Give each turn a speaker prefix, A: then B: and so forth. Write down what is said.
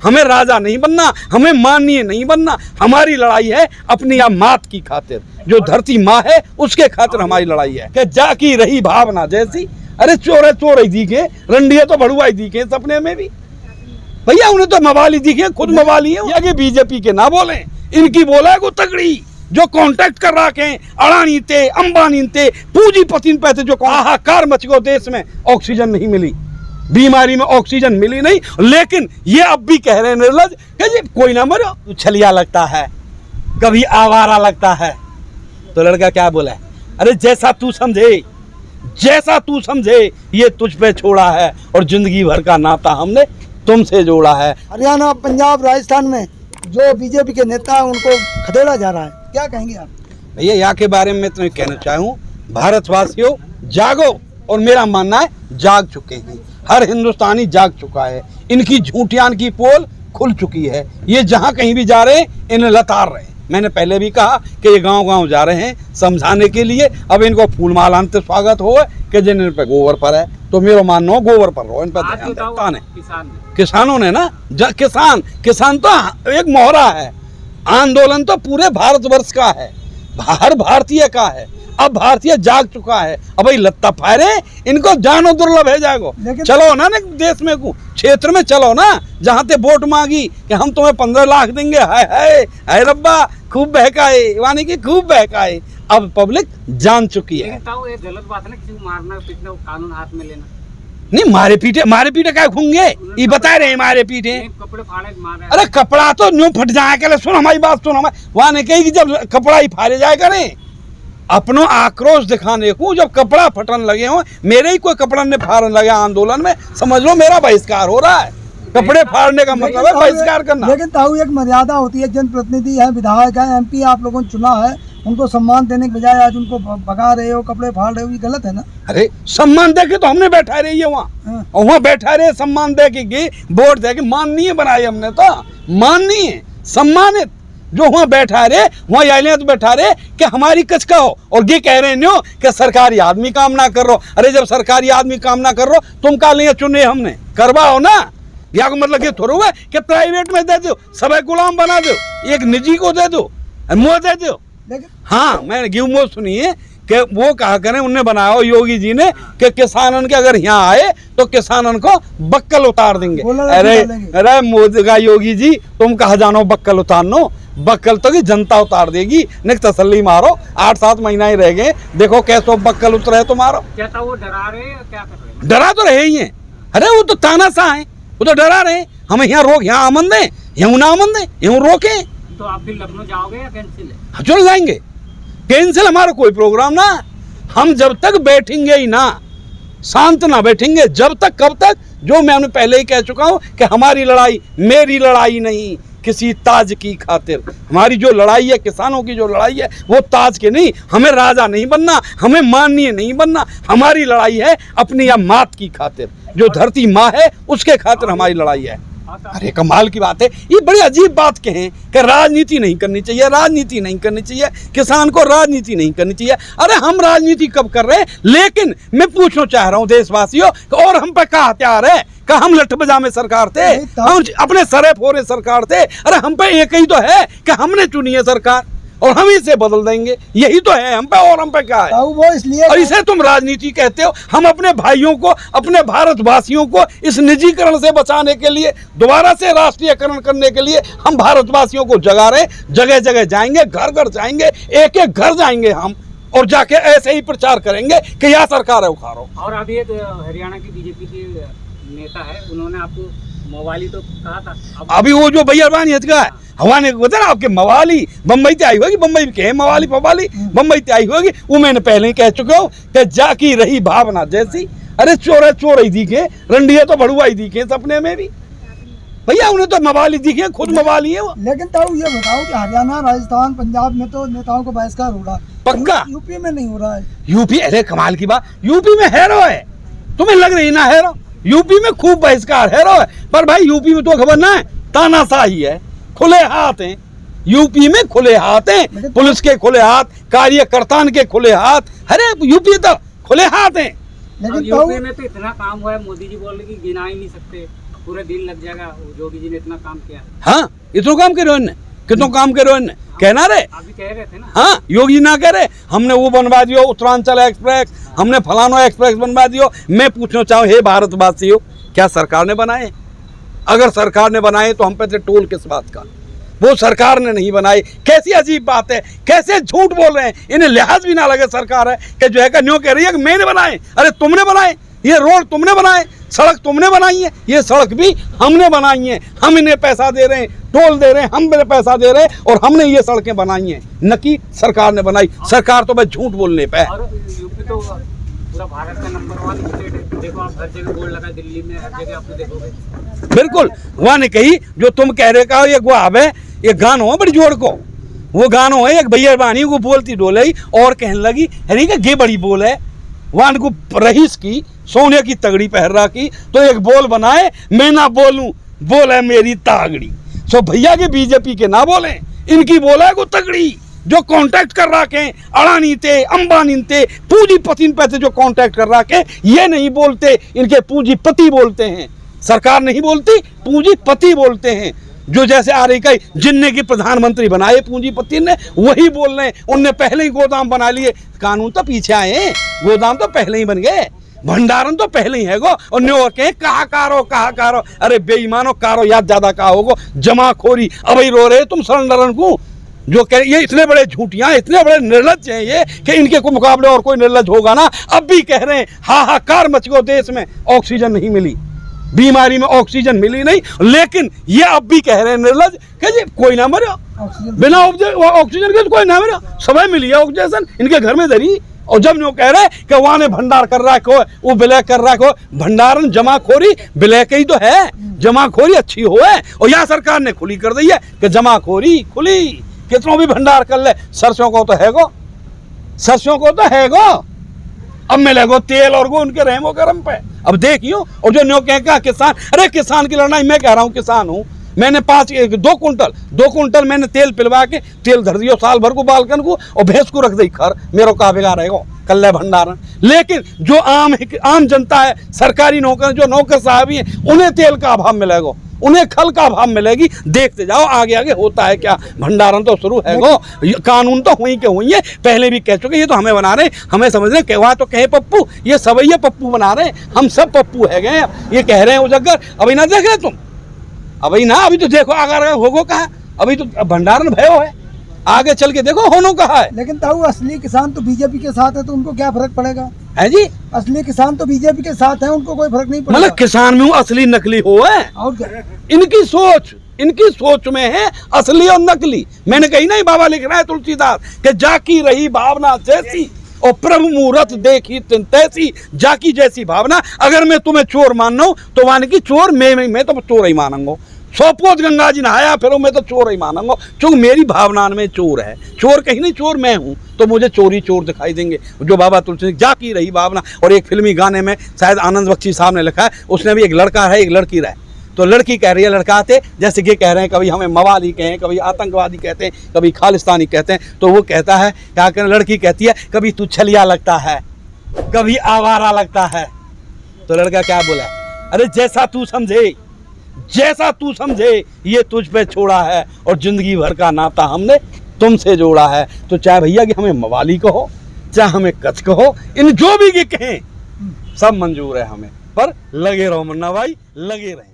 A: हमें राजा नहीं बनना, हमें माननीय नहीं बनना। हमारी लड़ाई है अपनी या मात की खातिर, जो धरती माँ है उसके खातिर हमारी लड़ाई है। कि जाकी रही भावना जैसी, अरे चोर है चोर ही दिखे, रंडिया तो भड़ुआ ही दिखे सपने में भी। भैया उन्हें तो मवाली दिखे, खुद मवाली है। ये बीजेपी के ना बोले, इनकी बोला को तगड़ी जो कांटेक्ट कर रखे अडानी थे, अंबानी थे, पूंजीपति पे थे, जो हाहाकार मच गयो देश में। ऑक्सीजन नहीं मिली, बीमारी में ऑक्सीजन मिली नहीं, लेकिन ये अब भी कह रहे हैं निर्लज कि जी कोई ना मरो, छलिया लगता है, कभी आवारा लगता है। तो लड़का क्या बोला, अरे जैसा तू समझे, जैसा तू समझे ये तुझ पे छोड़ा है, और जिंदगी भर का नाता हमने तुमसे जोड़ा है।
B: हरियाणा, पंजाब, राजस्थान में जो बीजेपी के नेता है उनको खदेड़ा जा रहा है, क्या कहेंगे आप?
A: भैया यहाँ के बारे में मैं तुम्हें कहना चाहूँ, भारतवासियों जागो, और मेरा मानना है जाग चुके हैं, हर हिंदुस्तानी जाग चुका है। इनकी झूठियान की पोल खुल चुकी है, ये जहाँ कहीं भी जा रहे हैं इन्हें लताड़ रहे हैं। मैंने पहले भी कहा कि ये गांव-गांव जा रहे हैं समझाने के लिए। अब इनको फूल मालांत स्वागत हो कि जिन इन पे गोबर पर है, तो मेरा मानना गोबर पर रहो, इन पर ध्यान है। किसानों ने ना, किसान तो एक मोहरा है, आंदोलन तो पूरे भारतवर्ष का है, हर भारतीय का है। अब भारतीय जाग चुका है, अब भाई लत्ता फायरे, इनको जानो दुर्लभ है जागो। चलो ना देश में क्षेत्र में चलो ना, जहाँ ते वोट मांगी कि हम तुम्हें 15 लाख देंगे, हाय हाय हाय रब्बा, खूब बहकाए, यानी कि खूब बहकाए। अब पब्लिक जान चुकी है।
C: ये गलत बात है ना, किसी को मारना पीटना, कानून हाथ में लेना
A: नहीं। मारे पीटे क्या खूंगे, ये बता रहे हैं मारे पीटे,
C: कपड़े फाड़े मारे।
A: अरे कपड़ा तो न्यू फट जाए करे, सुन हमारी बात सुन, हमारे वहां ने कही कि जब कपड़ा ही फाड़े जाए करें, अपनो आक्रोश दिखाने को जब कपड़ा फटन लगे हो, मेरे ही कोई कपड़ा ने फाड़न लगे आंदोलन में, समझ लो मेरा बहिष्कार हो रहा है। कपड़े फाड़ने का मतलब है बहिष्कार करना।
B: लेकिन ताऊ एक मर्यादा होती है, जनप्रतिनिधि है, विधायक है, MP आप लोगों ने चुना है, उनको सम्मान देने के बजाय आज उनको भगा रहे हो, कपड़े फाड़ रहे हो, ये गलत है ना?
A: अरे सम्मान दे के तो हमने बैठा रही है वहाँ, और वहाँ बैठा रहे सम्मान दे के, वोट दे के, माननीय बनाई हमने तो, माननीय सम्मानित जो वहाँ बैठा रहे, वहाँ आइले तो बैठा रहे कि हमारी कच का हो, और ये कह रहे हैं कि सरकारी आदमी काम ना कर रहा। अरे जब सरकारी आदमी काम ना कर रहा, तुम का लिए चुने हमने, करवाओ ना। या को मतलब ये थोड़ा हुआ कि प्राइवेट में दे दो, सब गुलाम बना दो, एक निजी को दे दो, मुँह दे दो। हाँ, मैंने गिव मुँह सुनी है कि वो कहा करें, उनने बनाया योगी जी ने कि किसानन के अगर यहाँ आए तो किसानन को बक्कल उतार देंगे। अरे मोदी का योगी जी, तुम कहा जानो बक्कल उतारनो, बक्कल तो की जनता उतार देगी, नहीं तसल्ली मारो, 8-7 महीना ही रह गए, देखो कैसो बक्कल उतरे तुम्हारो।
C: क्या था वो डरा रहे हैं, क्या कर रहे हैं?
A: डरा तो रहे ही हैं, अरे वो तो तानाशाह है, वो तो डरा रहे हैं, हमें यहाँ रोक, यहाँ अमन दे, यहाँ ना अमन दे, यहाँ रोके।
C: तो आप फिर लखनऊ जाओगे या कैंसिल है?
A: चल जाएंगे, कैंसिल हमारा कोई प्रोग्राम ना। हम जब तक बैठेंगे ही ना, शांत ना बैठेंगे, जब तक, कब तक, जो मैं पहले ही कह चुका हूं कि हमारी लड़ाई मेरी लड़ाई नहीं, किसी ताज की खातिर। हमारी जो लड़ाई है, किसानों की जो लड़ाई है, वो ताज के नहीं, हमें राजा नहीं बनना, हमें माननीय नहीं बनना। हमारी लड़ाई है अपनी या मात की खातिर, जो धरती माँ है उसके खातिर हमारी लड़ाई है। अरे कमाल की बात है, ये बड़ी अजीब बात कहें कि राजनीति नहीं करनी चाहिए, राजनीति नहीं करनी चाहिए, किसान को राजनीति नहीं करनी चाहिए। अरे हम राजनीति कब कर रहे हैं? लेकिन मैं पूछना चाह रहा हूँ देशवासियों, और हम पे क्या हथियार है? कि हम लठ बजा में सरकार थे, हम अपने सरे फोरे सरकार थे? अरे हम पे एक ही तो है कि हमने चुनी है सरकार, और हम इसे बदल देंगे, यही तो है हम पे, और हम पे क्या है?
B: वो इसलिए,
A: और इसे तुम राजनीति कहते हो। हम अपने भाइयों को, अपने भारतवासियों को इस निजीकरण से बचाने के लिए, दोबारा से राष्ट्रीयकरण करने के लिए हम भारतवासियों को जगा रहे, जगह जगह जाएंगे, घर घर जाएंगे, एक एक घर जाएंगे हम, और जाके ऐसे ही प्रचार करेंगे कि यह सरकार है उखाड़ो।
C: और अभी एक हरियाणा की बीजेपी के नेता है, उन्होंने आपको मवाली तो कहा था,
A: अभी वो जो भैया का है, हवा ने बता ना आपके मवाली बम्बई से आई होगी, बम्बई के मवाली पवाली बम्बई से आई होगी, वो मैंने पहले ही कह चुका हूँ कि जाकी रही भावना जैसी, अरे चोर है चोर ही दिखे, रंडिया तो भड़ुआ ही दिखे सपने में भी। भैया उन्हें तो मवाली दिखे, खुद मवाली है वो।
B: लेकिन ताऊ ये बताओ कि हरियाणा, राजस्थान, पंजाब में तो नेताओं को बहिष्कार हो रहा है,
A: पक्का
B: यूपी में नहीं हो रहा है।
A: यूपी, अरे कमाल की बात, यूपी में हैरो है, तुम्हें लग रही ना हैरो? यूपी में खूब बहिष्कार हैरो है, पर भाई यूपी में तो खबर ना है, तानाशाही है, खुले हाथ हैं यूपी में, खुले हाथ हैं, पुलिस के खुले हाथ, कार्यकर्ता के खुले हाथ, अरे यूपी तो खुले हाथ हैं।
C: लेकिन यूपी में तो इतना काम हुआ है, मोदी जी बोल रहे कि गिना ही नहीं सकते। पूरा दिन लग जाएगा, योगी जी ने इतना काम किया।
A: हाँ, इतना काम करो इनने, कितना काम करो इनने, कहना रे।
C: आप भी कह रहे थे ना।
A: हाँ, योगी ना कह रहे हमने वो बनवा दियो उत्तरांचल एक्सप्रेस, हमने फलानो एक्सप्रेस बनवा दियो। मैं पूछना चाहूँ, हे भारतवासियों, क्या सरकार ने बनाए? अगर सरकार ने बनाए तो हम पे से टोल किस बात का? वो सरकार ने नहीं बनाई। कैसी अजीब बात है, कैसे झूठ बोल रहे हैं। इन्हें लिहाज भी ना लगे सरकार है कि जो है कि न्यू कह रही है कि मैंने बनाए। अरे तुमने बनाए, ये रोड तुमने बनाए, सड़क तुमने बनाई है, ये सड़क भी हमने बनाई है। हम इन्हें पैसा दे रहे हैं, टोल दे रहे हैं, हम इन्हें पैसा दे रहे हैं और हमने ये सड़कें बनाई हैं, न कि सरकार ने बनाई। सरकार तो बस झूठ बोलने पे है।
C: और यूपी तो पूरा भारत का नंबर 1 स्टेट है। देखो आप हर जगह बोर्ड लगा, दिल्ली में हर जगह आप देखोगे।
A: बिल्कुल वहाँ ने कही जो तुम कह रहे का ये गुआब है, ये गानो है बड़ी जोड़ को, वो गानो है एक भैया बानी को बोलती डोले और कहने लगी अरे का गे बड़ी बोल है। वहाँ को रहीस की सोने की तगड़ी पहन की तो एक बोल बनाए, मैं ना बोलूं बोल है मेरी तागड़ी। सो भैया के बीजेपी के ना बोले, इनकी बोला है को तगड़ी। जो कांटेक्ट कर रखे अडानी थे, अंबानी थे, पूंजीपति पे थे जो कांटेक्ट कर रखे, ये नहीं बोलते, इनके पूंजीपति बोलते हैं। सरकार नहीं बोलती, पूंजीपति बोलते हैं। जो जैसे आ रही कही जिनने की प्रधानमंत्री बनाए पूंजीपति ने, वही बोल रहे हैं। उनने पहले ही गोदाम बना लिए। कानून तो पीछे आए, गोदाम तो पहले ही बन गए, भंडारण तो पहले ही है गो। और न्यो के कहा कारो, अरे बेईमानो कारो याद ज्यादा कहा होगो, जमाखोरी अब ही रो रहे तुम सरेंडरन को। जो कह ये इतने बड़े झूठियां, इतने बड़े निर्लज हैं ये कि इनके को मुकाबले और कोई निर्लज होगा ना। अब भी कह रहे हैं हाहाकार मच गो देश में, ऑक्सीजन नहीं मिली, बीमारी में ऑक्सीजन मिली नहीं, लेकिन ये अब भी कह रहे हैं निर्लज कि जी कोई ना मरो, बिना ऑक्सीजन के तो कोई ना मरो, सभी मिली है ऑक्सीजन इनके घर में धरी। और जब न्यू कह रहे कि वहां ने भंडार कर रहा है, वो ब्लैक कर रहा है, भंडारण जमाखोरी ब्लैक ही तो है, जमाखोरी अच्छी हो है। और यहाँ सरकार ने खुली कर दी है कि जमाखोरी खुली, कितनों भी भंडार कर ले। सरसों को तो है गो, सरसों को तो है गो, अब मिलेगो तेल और गो उनके रहमो करम पे। अब देखियो, और जो न्यो कह किसान, अरे किसान की लड़ाई, मैं कह रहा हूँ किसान हूँ, मैंने 2 कुंटल मैंने तेल पिलवा के तेल धर दियो साल भर को बालकन को, और भैंस को रख दी खर, मेरो का बेगा रहेगा कल भंडारण। लेकिन जो आम जनता है, सरकारी नौकर, जो नौकर साहब ही हैं, उन्हें तेल का अभाव मिलेगा, उन्हें खल का अभाव मिलेगी। देखते जाओ आगे आगे होता है क्या। भंडारण तो शुरू है गो, कानून तो हुई के हुई है, पहले भी कह चुके, ये तो हमें बना रहे, हमें समझ रहे हैं। वहाँ तो कहे पप्पू, ये सवैया पप्पू बना रहे हैं, हम सब पप्पू है गए। ये कह रहे हैं उजागर, अभी ना देख रहे तुम, अभी ना, अभी तो देखो अगर होगो कहा, अभी तो भंडारण भयो है, आगे चल के देखो होनो कहा है।
B: लेकिन ताऊ असली किसान तो बीजेपी के साथ है, तो उनको क्या फर्क पड़ेगा?
A: है जी,
B: असली किसान तो बीजेपी के साथ है, उनको कोई फर्क नहीं पड़ेगा।
A: मतलब किसान में असली नकली हो है,
B: और क्या?
A: इनकी सोच में है असली और नकली। मैंने कही नहीं, बाबा लिख रहा है तुलसीदास कि जाकी रही भावना जैसी और प्रभु मुहूर्त देखी तैसी, जाकी जैसी भावना। अगर मैं तुम्हें चोर मानना हूं तो मान की चोर मैं तो चोर ही मानूंगा। सोपोत गंगा जी नहाया फिर मैं तो चोर ही मानूंगा, क्योंकि मेरी भावना में चोर है। चोर कहीं नहीं, चोर मैं हूँ, तो मुझे चोरी चोर दिखाई देंगे। जो बाबा तुलसी जाकी रही भावना। और एक फिल्मी गाने में शायद आनंद बख्शी साहब ने लिखा है, उसने भी एक लड़का है एक लड़की रहे, तो लड़की कह रही है लड़का आते, जैसे कि कह रहे हैं कभी हमें मवाली कहें, कभी आतंकवादी कहते हैं, कभी खालिस्तानी कहते हैं। तो वो कहता है क्या करें, लड़की कहती है कभी तू छलिया लगता है, कभी आवारा लगता है। तो लड़का क्या बोला, अरे जैसा तू समझे ये तुझ पे छोड़ा है, और जिंदगी भर का नाता हमने तुमसे जोड़ा है। तो चाहे भैया कि हमें मवाली कहो, चाहे हमें कच्छ कहो, इन जो भी कहें सब मंजूर है हमें, पर लगे रहो मुन्ना भाई, लगे रहें।